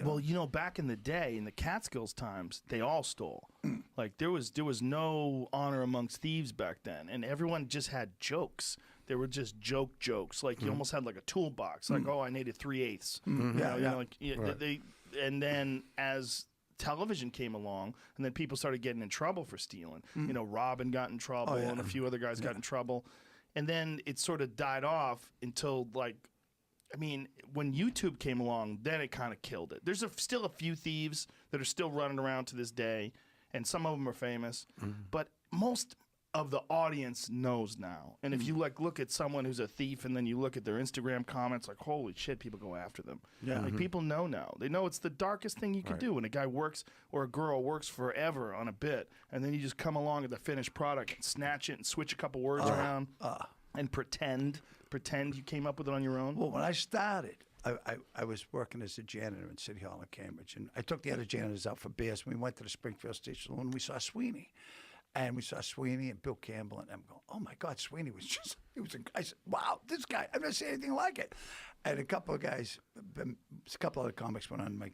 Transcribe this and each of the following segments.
Well, you know, back in the day, in the Catskills times, they all stole. Like there was no honor amongst thieves back then, and everyone just had jokes. They were just jokes. Like you almost had like a toolbox. Like, oh, I needed 3/8. And then as television came along, and then people started getting in trouble for stealing. You know, Robin got in trouble, and a few other guys got in trouble. And then it sort of died off until, like, I mean, when YouTube came along, then it kind of killed it. There's still a few thieves that are still running around to this day, and some of them are famous. But most of the audience knows now. And if you like look at someone who's a thief and then you look at their Instagram comments, like, holy shit, people go after them. Yeah. Like people know now. They know it's the darkest thing you could do when a guy works or a girl works forever on a bit, and then you just come along with the finished product and snatch it and switch a couple words around and pretend you came up with it on your own. Well, when I started, I was working as a janitor in City Hall in Cambridge, and I took the other janitors out for beers, and we went to the Springfield Station Saloon, and we saw Sweeney. And we saw Sweeney and Bill Campbell, and I'm going, oh my God, Sweeney was just, I said, wow, this guy, I've never seen anything like it. And a couple of guys, a couple other comics went on,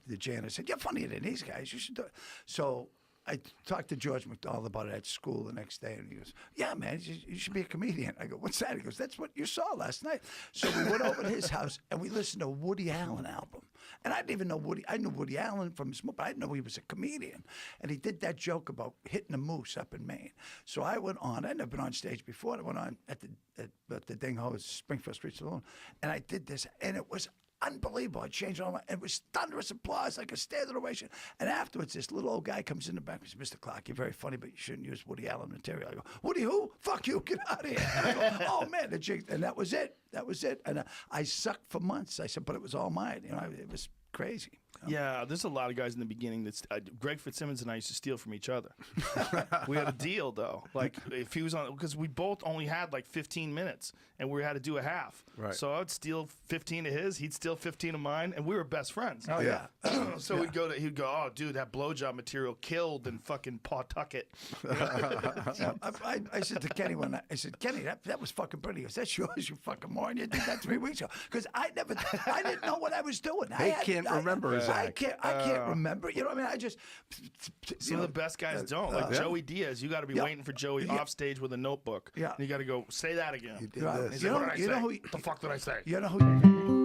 the janitor said, you're funnier than these guys, you should do it. So I talked to George McDonald about it at school the next day, and he goes, yeah, man, you should be a comedian. I go, what's that? He goes, that's what you saw last night. So we went over to his house, and we listened to a Woody Allen album. And I didn't even know I knew Woody Allen from his movie, but I didn't know he was a comedian. And he did that joke about hitting a moose up in Maine. So I went on. I'd never been on stage before. I went on at the Ding Ho, Springfield Street Saloon, and I did this, and it was unbelievable. I changed all my, it was thunderous applause, like a standing ovation. And afterwards, this little old guy comes in the back and says, Mr. Clarke, you're very funny, but you shouldn't use Woody Allen material. I go, Woody who? Fuck you, get out of here. And I go, oh, man, the jig. And that was it. That was it. And I sucked for months. I said, but it was all mine. You know, it was crazy. Yeah, there's a lot of guys in the beginning that Greg Fitzsimmons and I used to steal from each other. We had a deal though, like if he was on, because we both only had like 15 minutes, and we had to do a half. Right. So I'd steal 15 of his, he'd steal 15 of mine, and we were best friends. Oh yeah. So he'd go, oh dude, that blowjob material killed in fucking Pawtucket. I said to Kenny I said, Kenny, that was fucking pretty. He goes, that's yours, you fucking moron. You did that 3 weeks ago. Because I didn't know what I was doing. They can't remember his I can't remember. You know what I mean? I just. Some of the best guys don't. Like Joey Diaz, you got to be waiting for Joey off stage with a notebook. Yeah. And you got to go, say that again. You know what the fuck did I say? You know who.